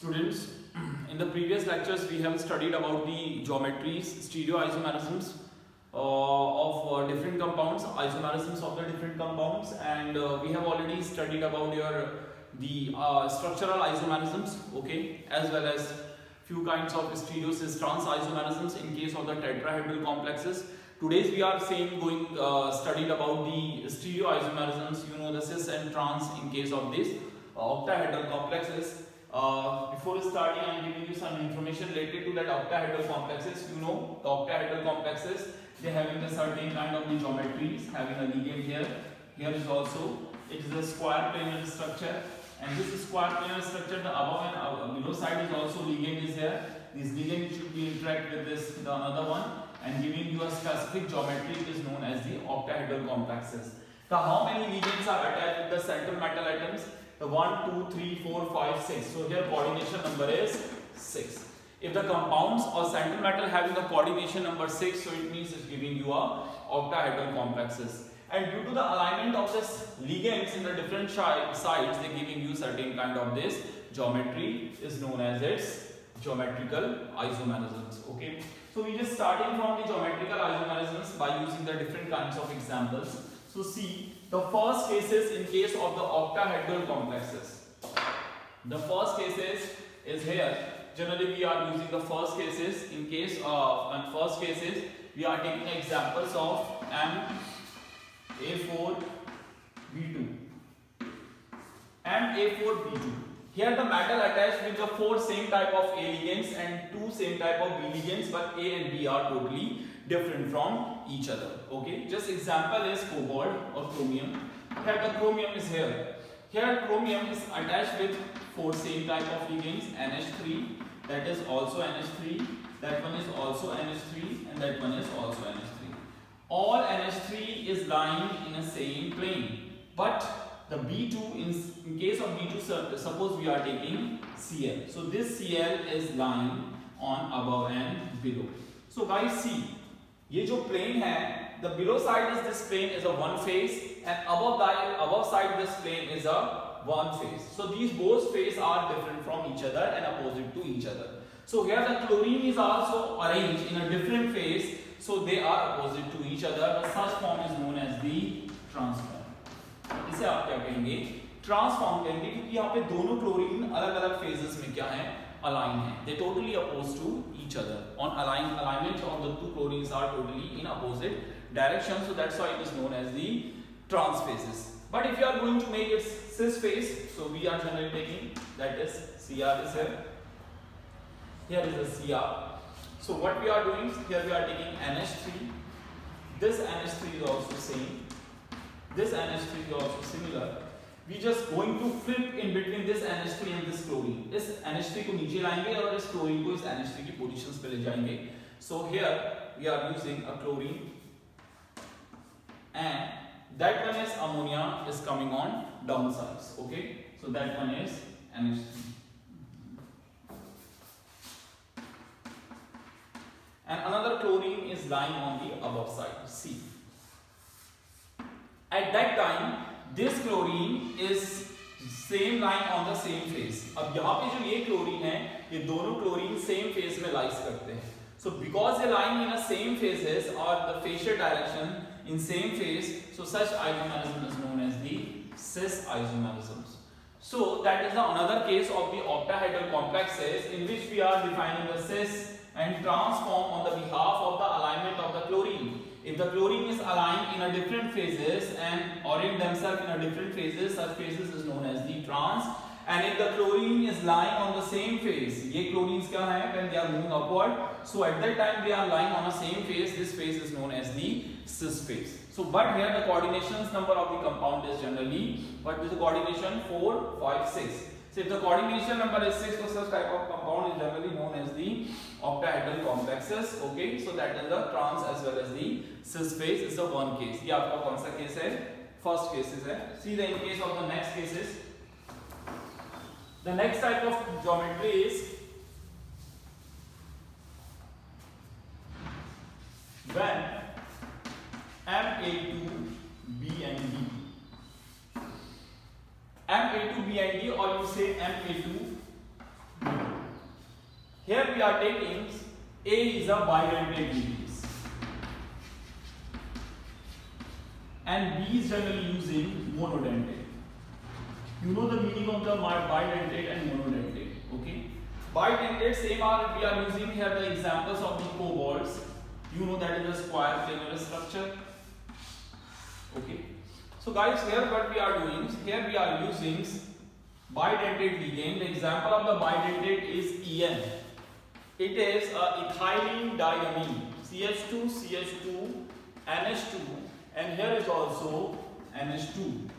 Students, in the previous lectures we have studied about the geometries, stereoisomerisms of different compounds, isomerisms of the different compounds, and we have already studied about the structural isomerisms, okay, as well as few kinds of stereocis trans isomerisms in case of the tetrahedral complexes. Today's we are studied about the stereoisomerisms, you know, the cis and trans in case of this octahedral complexes. Before starting, I am giving you some information related to that octahedral complexes. You know, the octahedral complexes, they having a certain kind of the geometries, having a ligand here. Here is also, it is a square planar structure, and this square planar structure, the above and below side is also ligand is here. This ligand should be interact with this, the another one, and giving you a specific geometry is known as the octahedral complexes. So how many ligands are attached with the central metal atoms? The 1, 2, 3, 4, 5, 6. So here coordination number is 6. If the compounds or central metal having the coordination number 6, so it means it's giving you a octahedral complexes. And due to the alignment of this ligands in the different sides, they giving you certain kind of this geometry is known as its geometrical isomerisms. Okay. So we just starting from the geometrical isomerisms by using the different kinds of examples. So see, the first cases in case of the octahedral complexes. The first cases is here. Generally we are using the first cases in case of first cases we are taking examples of MA4B2. MA4B2. Here the metal attached with the 4 same type of A ligands and 2 same type of B ligands, but A and B are totally different from each other. Okay, just example is cobalt or chromium. Here the chromium is here. Here chromium is attached with 4 same type of ligands, NH3, that is also NH3, that one is also NH3, and that one is also NH3. All NH3 is lying in a same plane, but the B2, in case of B2, suppose we are taking Cl. So this Cl is lying on above and below. So guys see, ये जो plane है, the below side is this plane is a one phase, and above side this plane is a one phase. So these both phases are different from each other and opposite to each other. So here the chlorine is also arranged in a different phase, so they are opposite to each other. The such form is known as the trans form. इसे आप क्या कहेंगे? Trans form कहेंगे, क्योंकि यहाँ पे दोनों chlorine अलग अलग फेजेस में क्या है, अलाइन है. They totally opposed to each other. On alignment of the two chlorines are totally in opposite direction, so that's why it is known as the trans phases. But if you are going to make it cis phase, so we are generally taking, that is Cr is here. Here is the Cr. So what we are doing here, we are taking NH3. This NH3 is also same. This NH3 is also similar. We just going to flip in between this NH3 and this chlorine. इस NH3 को नीचे लाएंगे और इस chlorine को इस NH3 की positions पे ले जाएंगे. So here we are using a chlorine, and that one is ammonia is coming on downsides. Okay, so that one is NH3, and another chlorine is lying on the above side, C. At that time, this chlorine is same lying on the same phase. अब यहाँ पे जो ये chlorine है, ये दोनों chlorine same phase में lies करते हैं. So because they lying in a same phases or the facial direction in same phase, so such isomerism is known as the cis isomerisms. So that is another case of the octahedral complexes in which we are defining the cis and trans form on the behalf of the alignment of the chlorine. If the chlorine is aligned in a different phases and orient themselves in a different phases, such phases is known as the trans. And if the chlorine is lying on the same phase, ये chlorines क्या है, when they are moving upward, so at that time they are lying on the same phase. This phase is known as the cis phase. So but here the coordinations number of the compound is generally, what is the coordination? 4, 5, 6. So if the coordination number is 6, so such type of compound is generally known as the octahedral complexes. Okay, so that is the trans as well as the cis phase is the one case. ये आपका कौन सा case है? First cases है. See the in case of the next cases. The next type of geometry is when Ma2B and D. Ma2B and D, or you say Ma2 A is a bidentate ligase and B is generally using monodentate. You know the meaning of the bidentate and monodentate. Okay, bidentate same are we are using here the examples of the cobalts. You know that is a square planar structure. Okay, so guys, here what we are doing, here we are using bidentate ligand. The example of the bidentate is EN. It is a ethylene diamine, CH2, CH2, NH2, and here is also NH2.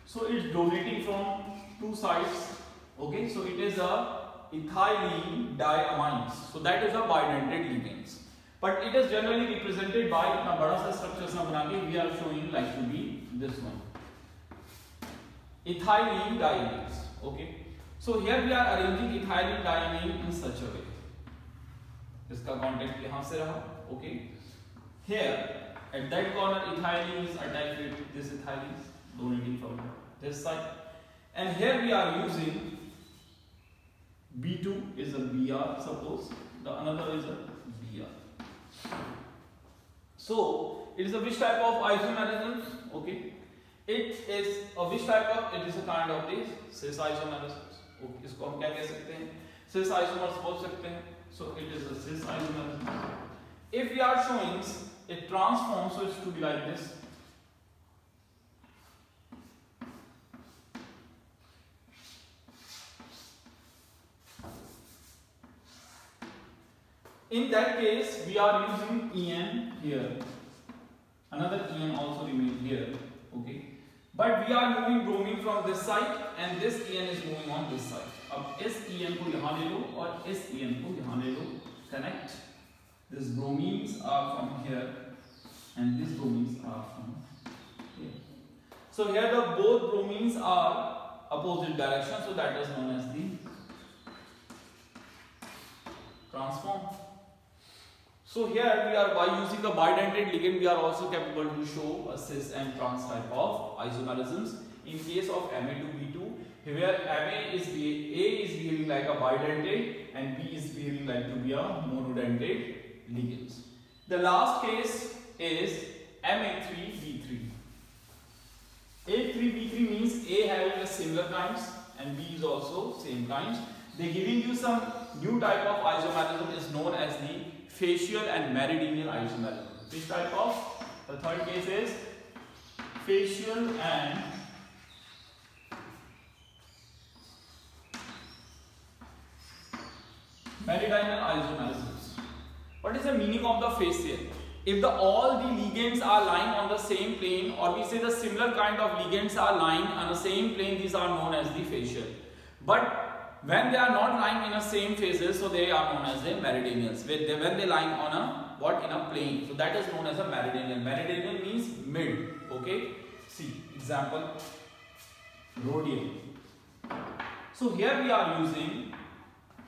So it's donating from two sides. Okay, so it is a ethylene diamines. So that is a bidentate ligands. But it is generally represented by इतना बड़ा सा structure ना बना के we are showing like to be this one, ethylene diamines. Okay, so here we are arranging ethylene diamine in such a way. इसका contact यहाँ से रहा. Okay, here at that corner ethylene is attached with this ethylene donating from this side, and here we are using B2 is a Br, suppose the another is a Br. So it is a which type of isomerism? Okay, it is a which type of, it is a kind of this cis isomerism. Okay, इसको हम क्या कह सकते हैं? Cis isomers बोल सकते हैं. So it is a cis isomerism. If we are showing it transforms, so it's to be like this. In that case, we are using En here. Another En also remains here. Okay. But we are moving bromine from this side, and this En is moving on this side. अब इस En को यहाँ ले लो और इस En को यहाँ ले लो. Connect. These bromines are from here, and these bromines are from here. So here the both bromines are opposite direction, so that is known as the transform. So here we are, by using the bidentate ligand, we are also capable to show a cis and trans type of isomerisms. In case of Ma2B2, where A is behaving like a bidentate and B is behaving like to be a monodentate ligands. The last case is Ma3B3. A3B3 means A having a similar kinds and B is also same kinds. They giving you some new type of isomerism is known as the facial and meridional isomerism. Which type of? The third case is facial and meridional isomerisms. What is the meaning of the facial? If all the ligands are lying on the same plane, or we say the similar kind of ligands are lying on the same plane, these are known as the facial. But when they are not lying in the same phases, so they are known as the meridionals. When they lying on a in a plane, so that is known as a meridional. Meridional means mid. Okay. See example, rhodium. So here we are using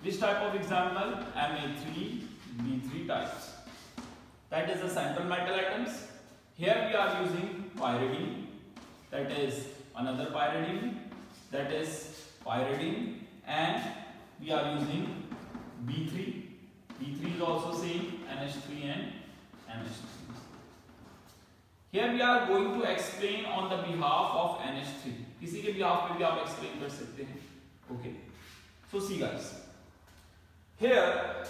which type of example? Ma3B3 types. That is the central metal atoms. Here we are using pyridine. That is another pyridine. That is pyridine. And we are using B3. B3 is also same, NH3 and NH3. Here we are going to explain on the behalf of NH3. किसी के behalf पे भी आप explain कर सकते हैं. Okay. So see guys. Here,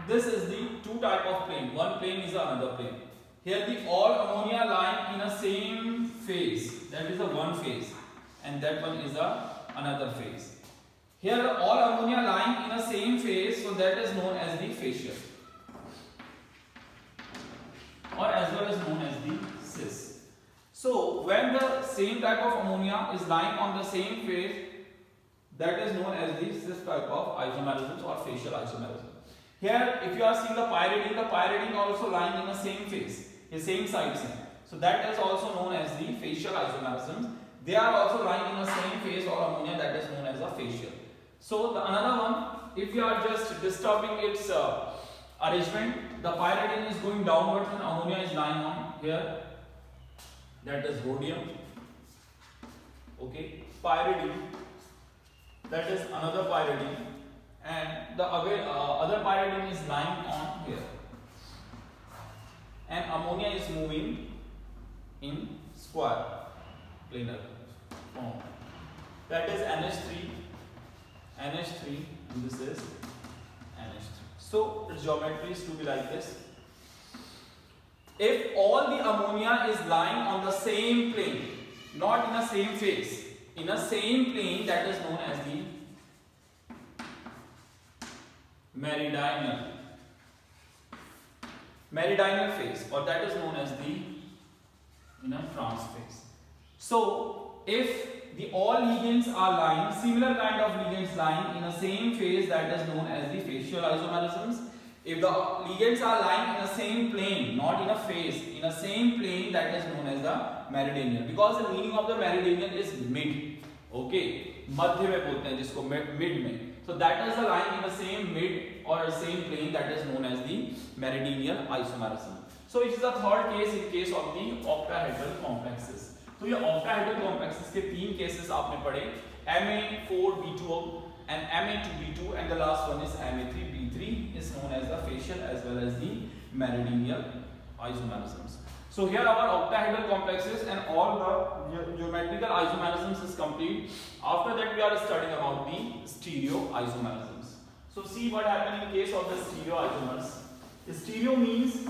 this is the two type of plane. One plane is another plane. Here the all ammonia lying in a same phase. That is a one phase, and that one is another phase. Here all ammonia lying in a same phase, so that is known as the facial, or as well as known as the cis. So when the same type of ammonia is lying on the same phase, that is known as the cis type of isomerisms or facial isomerism. Here if you are seeing the pyridine also lying in the same phase, the same side. So that is also known as the facial isomerisms. They are also lying in the same phase or ammonia, that is known as a facial. So the another one, if you are just disturbing its arrangement, the pyridine is going downwards and ammonia is lying on here. That is rhodium. Okay, pyridine. That is another pyridine. and the other pyridine is lying on here, and ammonia is moving in square planar form. That is NH3, and this is NH3. So its geometry is to be like this. If all the ammonia is lying on the same plane, not in the same phase, in a same plane, that is known as the meridional phase, or that is known as the trans phase. So if the all ligands are lying, similar kind of ligands lying in a same phase, that is known as the facial isomerisms. If the ligands are lying in a same plane, not in a phase, in a same plane, that is known as the meridional, because the meaning of the meridional is mid. Okay, मध्य में बोलते हैं जिसको mid में. So that is the line in the same mid or same plane, that is known as the meridional isomerism. So it is the third case in case of the octahedral complexes. तो ये octahedral complexes के तीन cases आपने पढ़े, Ma4B2 and Ma2B2, and the last one is Ma3B3, is known as the facial as well as the meridional isomerisms. So here our octahedral complexes and all the geometrical isomerisms is complete. After that we are studying about the stereoisomerisms. So see what happened in case of the stereoisomers. Stereo means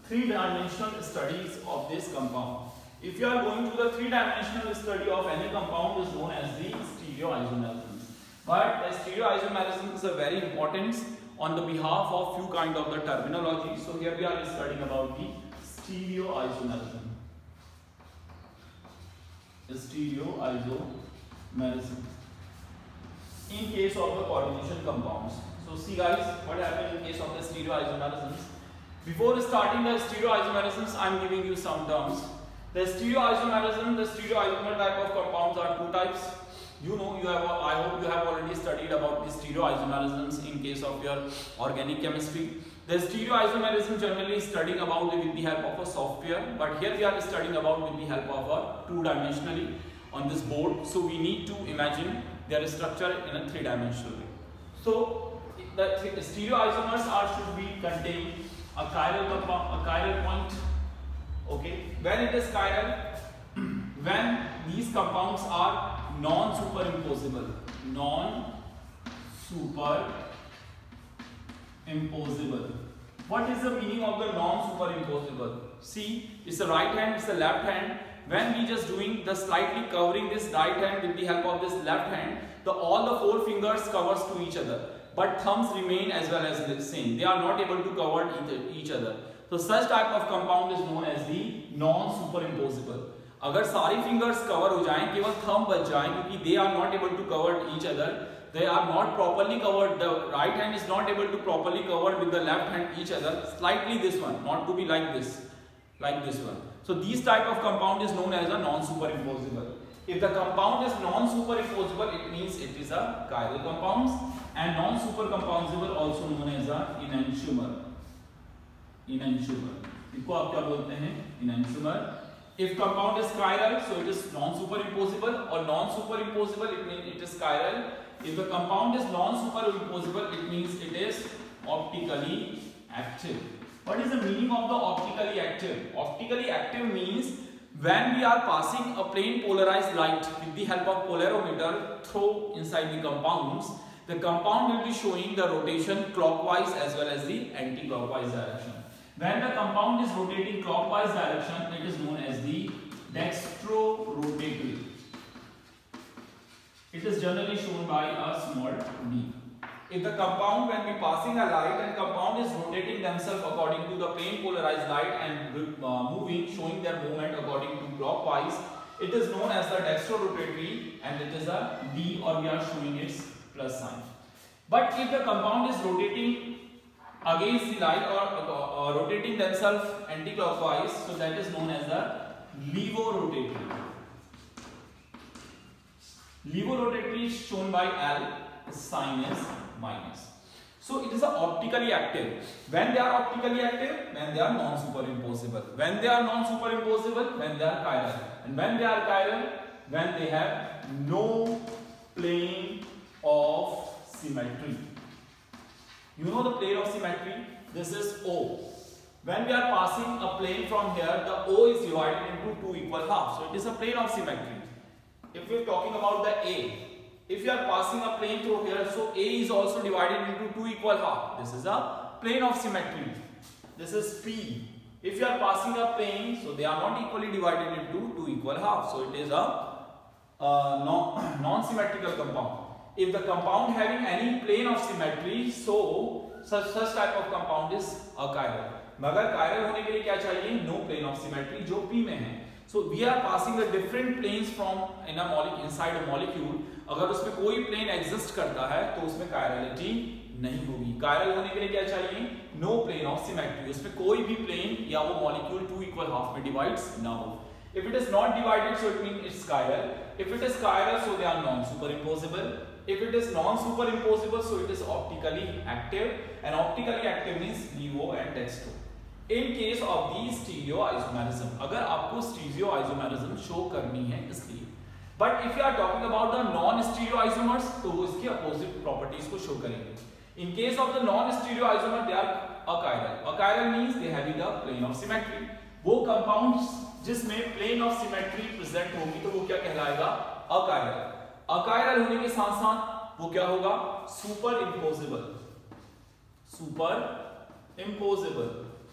three-dimensional studies of this compound. If you are going to the three-dimensional study of any compound is known as the stereoisomerisms. But the stereoisomerism is a very important on the behalf of few kind of the terminology. So here we are studying about the stereoisomerism. In case of the coordination compounds. So see guys, what happened in case of the stereoisomerisms. Before starting the stereoisomerisms, I am giving you some terms. The stereoisomer type of compounds are two types. I hope you have already studied about the stereoisomerisms in case of your organic chemistry. The stereoisomerism generally studying about with the help of a software, but here we are studying about with the help of a two-dimensionally on this board. So we need to imagine their structure in a three-dimensional way. So the stereoisomers should be contain a chiral point. Okay, when it is chiral, when these compounds are non-superimposable. What is the meaning of the non-superimposable? See, it's the right hand, it's the left hand. When we just doing the slightly covering this right hand with the help of this left hand, all the four fingers covers to each other, but thumbs remain as well as the same. They are not able to cover each other. So such type of compound is known as the non-superimposable. अगर सारी fingers cover हो जाएं, केवल thumb बच जाएं, क्योंकि they are not able to cover each other. They are not properly covered. The right hand is not able to properly cover with the left hand each other. Slightly this one, not to be like this one. So these type of compound is known as a non-superimposable. If the compound is non-superimposable, it means it is a chiral compounds, and non-supercomposable also known as a enantiomer. इसको आप क्या बोलते हैं? Enantiomer. If compound is chiral, so it is non-superimposable, or non-superimposable, it means it is chiral. If the compound is non-superimposable, it means it is optically active. What is the meaning of the optically active? Optically active means when we are passing a plane polarized light with the help of polarimeter through inside the compounds, the compound will be showing the rotation clockwise as well as the anti-clockwise direction. When the compound is rotating clockwise direction, it is known as the dextrorotatory. It is generally shown by a small d. If the compound, when we passing a light and compound is rotating themselves according to the plane polarized light and moving, showing their movement according to clockwise, it is known as the dextrorotatory, and it is a d, or we are showing its plus sign. But if the compound is rotating against the light or rotating themselves anti-clockwise, so that is known as the levorotatory. Levorotatory is shown by L, sign is minus. So it is optically active. When they are optically active, when they are non-superimposable. When they are non-superimposable, when they are chiral. And when they are chiral, when they have no plane of symmetry. You know the plane of symmetry? This is O. When we are passing a plane from here, the O is divided into two equal halves. So it is a plane of symmetry. If we are talking about the A, if you are passing a plane through here, so A is also divided into two equal halves. This is a plane of symmetry. This is P. If you are passing a plane, so they are not equally divided into two equal halves. So it is a non-symmetrical compound. If the compound having any plane of symmetry, so such type of compound is achiral. मगर chiral होने के लिए क्या चाहिए? No plane of symmetry जो P में है. So we are passing the different planes from in a molecule inside a molecule. अगर उसमें कोई plane exist करता है तो उसमें chirality नहीं होगी. Chiral होने के लिए क्या चाहिए? No plane of symmetry. उसमें कोई भी plane या वो molecule two equal half में divides ना हो. If it is not divided, so it means it's chiral. If it is chiral, so they are non-superimposable. If it is non-superimposable, so it is optically active, and optically active means LIGO and dextro. In case of these stereoisomerism, अगर आपको stereoisomerism show करनी है इसलिए. But if you are talking about the non-stereoisomers, तो वो इसके opposite properties को show करेंगे. In case of the non-stereoisomer, they are achiral. Achiral means they have the plane of symmetry. वो compounds जिसमें plane of symmetry present होगी तो वो क्या कहलाएगा? Achiral. अकायरल होने के साथ साथ वो क्या होगा? Superimposable.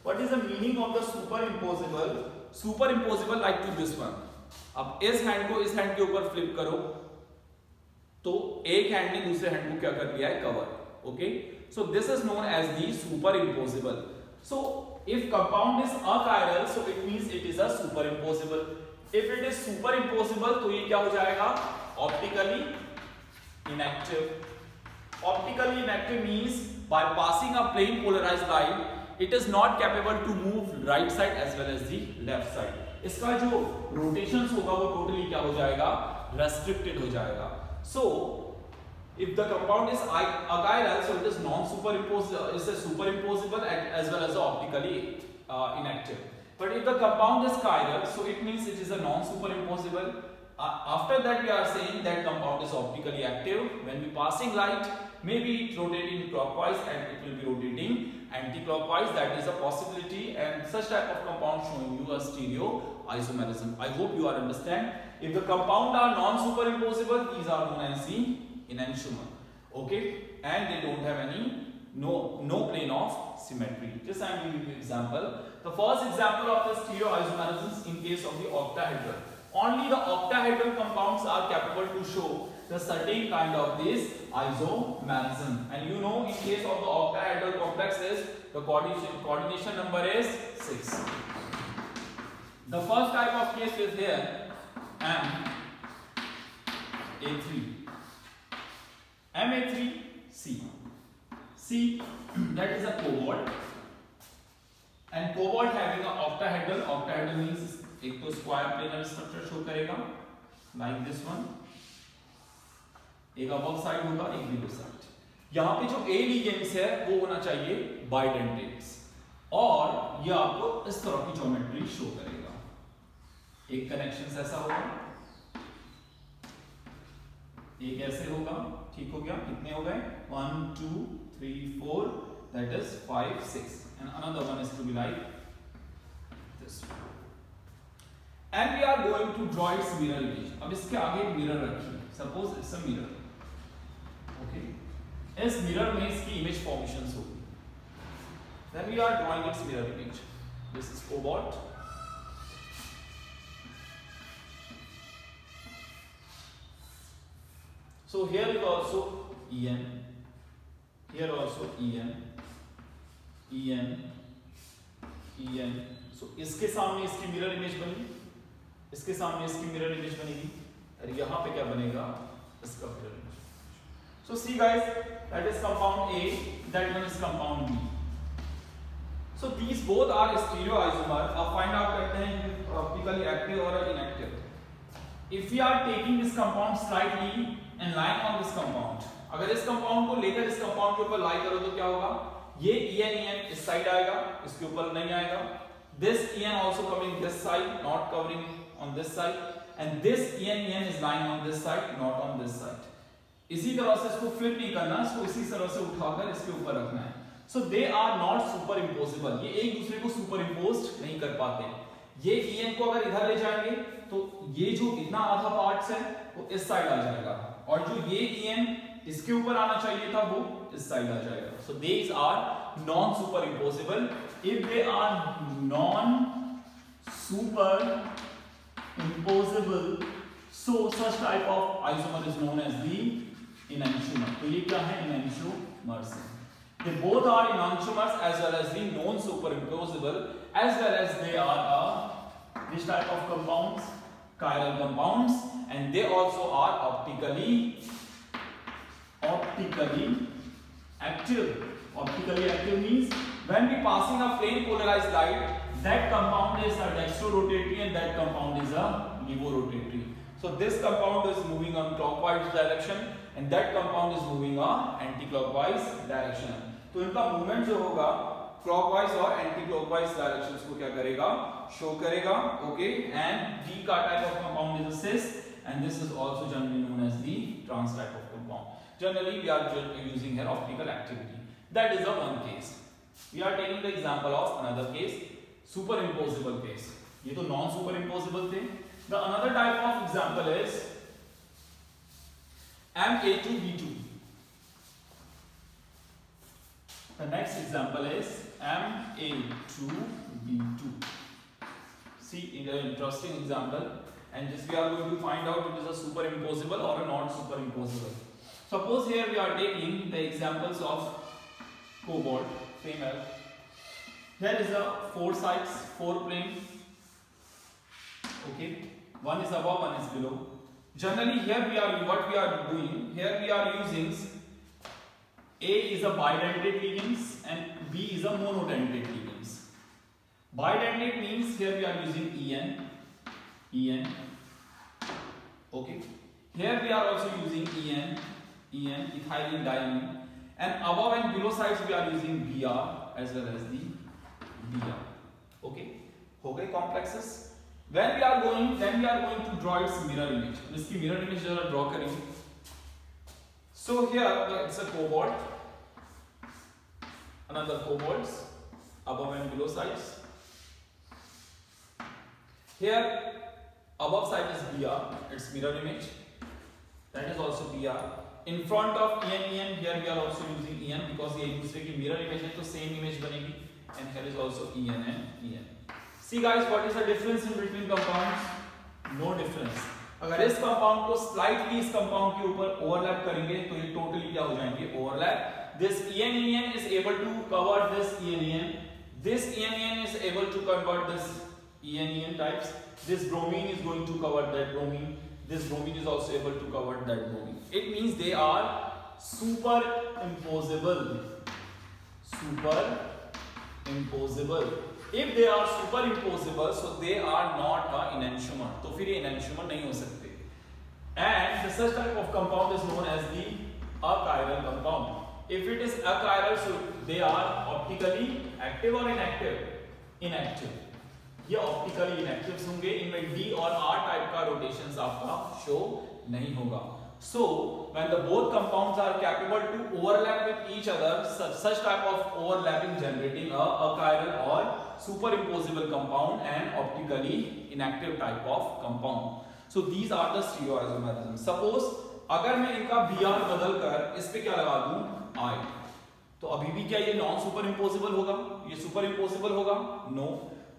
What is the meaning of the superimposable? Superimposable like to this one. अब इस हैंड को इस हैंड के ऊपर फ्लिप करो तो एक हैंड ने दूसरे हैंड को क्या कर लिया है? Cover. Okay, so this is known as the superimposable. So if compound is achiral, so it means it is a superimposable. If it is superimposable तो ये क्या हो जाएगा? Optically inactive. Optically inactive means by passing a plane polarized light, it is not capable to move right side as well as the left side. इसका जो rotations होगा वो totally क्या हो जाएगा? Restricted हो जाएगा. So if the compound is achiral, so it is non-superimposable, is a superimposable as well as optically inactive. But if the compound is chiral, so it means it is a non-superimposable. After that we are saying that compound is optically active. When we passing light, maybe it rotating clockwise and it will be rotating anti-clockwise. That is a possibility, and such type of compound showing you a stereoisomerism. I hope you are understand. If the compound are non-superimposable, these are known as the enantiomer. Okay, and they don't have any no plane of symmetry. Just I am giving you example. The first example of the stereoisomerism in case of the octahedral. Only the octahedral compounds are capable to show the certain kind of this isomerism. And you know, in case of the octahedral complexes, the coordination number is 6. The first type of case is here Ma3. Ma3C. C, that is a cobalt. And cobalt having a octahedral. Octahedral means एक तो square planar structure show करेगा like this one. एक above side होगा, एक below side. यहाँ पे जो ए ligands है वो होना चाहिए बाइडेंटेट्स, और ये आपको इस तरह की ज्योमेट्री शो करेगा. एक कनेक्शन ऐसा होगा, एक ऐसे होगा. ठीक हो गया? कितने हो गए? 1 2 3 4, that is 5 6, and another one is to be like this. And we are going to draw its mirror image. अब इसके आगे एक मिरर रखिए. Suppose it's a mirror. Okay. इस मिरर में इसकी इमेज फॉर्मेशंस होगी. Then we are drawing its mirror image. This is cobalt. So here is also En. Here also En. So इसके सामने इसकी मिरर इमेज बनी. इसके सामने इसकी मिरर इमेज बनेगी, और यहाँ पे क्या बनेगा? इसका mirror image. So see guys, that is compound A, that one is compound B. So these both are stereoisomer. अब find out करते हैं optically active or inactive. If we are taking this compound slightly and lying on this compound, अगर इस compound को लेकर इस compound के ऊपर lie करो तो क्या होगा? ये En इस साइड आएगा, इसके ऊपर नहीं आएगा. This En also coming this side, not covering on this side, and this En is lying on this side, not on this side. इसी तरह से इसको फ्लिप नहीं करना, इसको इसी तरह से उठाकर इसके ऊपर रखना है। So they are not super impossible, ये एक दूसरे को सुपर इम्पोज नहीं कर पाते। ये en को अगर इधर ले जाएंगे तो ये जो इतना आधा पार्ट्स है वो इस साइड आ जाएगा, और जो ये en इसके ऊपर आना चाहिए था वो इस साइड आ जाएगा। So these are non superimposable. If they are non super impossible, so such type of isomer is known as the enantiomer. तो ये क्या है? enantiomers. They both are enantiomers as well as the non-superimposable, as well as they are this type of compounds, chiral compounds, and they also are optically active. Optically active means when we passing a plane polarized light, that compound is a dextrorotatory and that compound is a levorotatory. So this compound is moving on clockwise direction and that compound is moving on anti-clockwise direction. तो इनका movement जो होगा clockwise और anti-clockwise directions को क्या करेगा? Show करेगा. Okay, and D का type of compound is a cis, and this is also generally known as the trans type of compound. Generally we are using here optical activity. That is a one case. We are taking the example of another case. Superimposable case. ये तो non super imposable थे. The another type of example is Ma2B2. The next example is Ma2B2. See, it is an interesting example, and this we are going to find out it is a superimposable or a non-superimposable. Suppose here we are taking the examples of cobalt, female. Here is a 4 sides, 4 plane. Okay, one is above, one is below. Generally, here we are what we are doing. Here we are using A is a bidentate ligands and B is a monodentate ligands. Bidentate means here we are using En. Okay. Here we are also using En, ethylene diamine, and above and below sides we are using Br as well as the Br. Okay. हो गए complexes. When we are going, then we are going to draw its mirror image. इसकी mirror image जरा draw करेंगे. So here it's a cobalt, another cobalts, above and below sides. Here above side is Br, its mirror image. That is also Br. In front of En, here we are also using En because ये एक दूसरे की mirror image है तो same image बनेगी. And here is also En and En. See guys, what is the difference in between compounds? No difference. अगर इस compound को slightly इस compound के ऊपर overlap करेंगे तो ये totally क्या हो जाएंगे? Overlap. This En is able to cover this En. This En is able to convert this En types. This bromine is going to cover that bromine. This bromine is also able to cover that bromine. It means they are superimposable. Superimposable. If they are superimposable, so they are not a enantiomer. तो फिर ये enantiomer नहीं हो सकते. And the such type of compound is known as the achiral compound. If it is achiral, so they are optically active or inactive? Inactive. ये optically inactive होंगे. इनमें D और R type का rotations आपका show नहीं होगा. So when the both compounds are capable to overlap with each other, such type of overlapping generating a achiral or superimposable compound and optically inactive type of compound. So these are the stereoisomerisms. Suppose अगर मैं इनका Br बदल कर इस पे क्या लगा दूं I, तो अभी भी क्या ये नॉन सुपरइम्पोजेबल होगा? ये सुपरइम्पोजेबल होगा? No.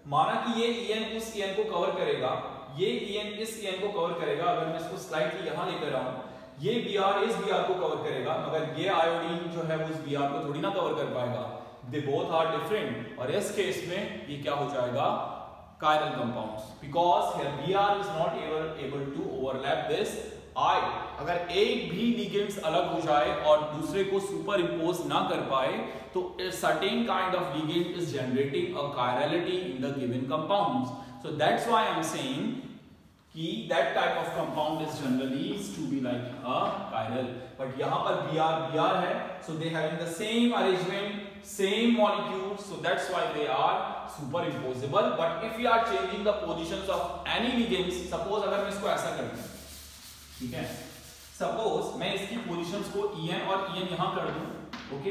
माना कि ये En उस En को कवर करेगा, ये En इस En को कवर करेगा. अगर मैं इसको स्लाइटली यहाँ लेकर आऊं, ये Br इस Br को कवर करेगा, मगर ये आयोडीन जो है उस Br को थोड़ी ना कवर कर पाएगा. They both are different. और इस केस में ये क्या हो जाएगा? Chiral compounds. Because here Br is not able to overlap this I. अगर एक भी ligands अलग हो जाए और दूसरे को सुपर इम्पोज ना कर पाए, तो a certain kind of ligand is generating a chirality in the given compounds. So that's why I'm saying कि that type of compound is generally to be like a chiral. But यहाँ पर Br है, so they having the same arrangement, same molecules, so that's why they are superimposable. But if we are changing the positions of any ligands, suppose अगर मैं इसको ऐसा कर दूं, ठीक है? सपोज मैं इसकी पोजीशंस को En और En यहां कर दूं, ओके,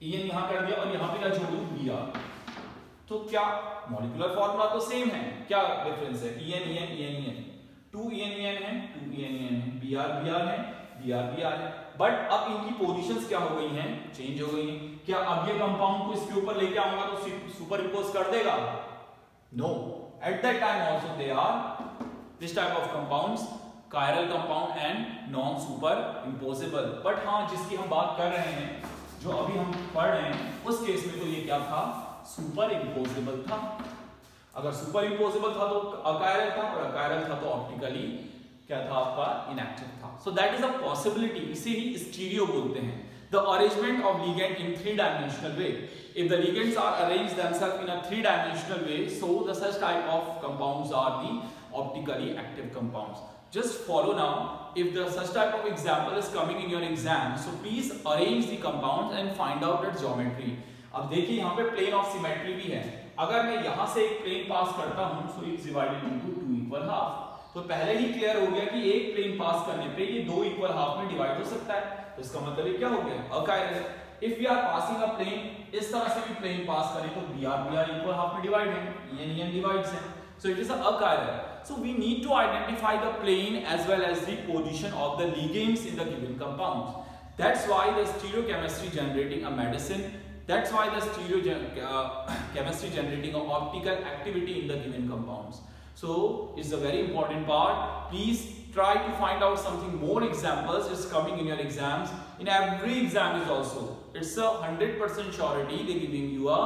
En यहां कर दिया और यहां पे क्या जोड़ दूं Br, तो क्या मॉलिक्यूलर फॉर्मूला तो सेम है, क्या डिफरेंस है, En En En En 2 En En है, 2 En En है, Br Br है, Br Br है, बट अब इनकी पोजीशंस क्या हो गई हैं, चेंज हो गई हैं। क्या अब ये कंपाउंड को इसके ऊपर लेके आऊंगा तो सुपर इंपोज कर देगा? No, at that time also they are this type of compounds chiral compound and non superimposable. But हाँ, जिसकी हम बात कर रहे हैं, जो अभी हम पढ़ रहे हैं, उस केस में तो ये क्या था, सुपर इम्पोजेबल था। अगर सुपर इम्पोजेबल था तो अकायरल था, और अकायरल था तो ऑप्टिकली क्या था आपका, इनएक्टिव था। So that is a possibility, इसे ही स्टीरियो बोलते हैं। The arrangement of ligand in three-dimensional way. If the ligands are arranged themselves in a three-dimensional way, so the such type of compounds are the optically active compounds. Just follow now. If the such type of example is coming in your exam, so please arrange the compounds and find out its geometry. अब देखिए यहाँ पे plane of symmetry भी है। अगर मैं यहाँ से एक plane पास करता हूँ, so it's divided into two equal half. तो पहले ही क्लियर हो गया कि एक प्लेन पास करने पे ये दो इक्वल हाफ में डिवाइड हो सकता है, तो इसका मतलब ये क्या हो गया, achiral. If we are passing a plane, इस तरह से भी प्लेन पास करें तो Br इक्वल हाफ में डिवाइड है, En डिवाइड्स है, so it is achiral. So we need to identify the plane as well as the position of the ligands in the given compounds. That's why the stereochemistry generating a medicine, that's why the chemistry generating of optical activity in the given compounds. So it's a very important part. Please try to find out something more examples is coming in your exams. In every exam is also, it's a 100% surety they giving you a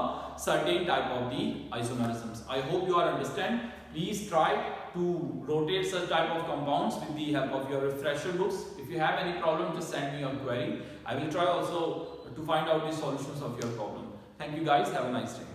certain type of the isomerisms. I hope you are understand. Please try to rotate such type of compounds with the help of your refresher books. If you have any problem, just send me your query. I will try also to find out the solutions of your problem. Thank you guys. Have a nice day.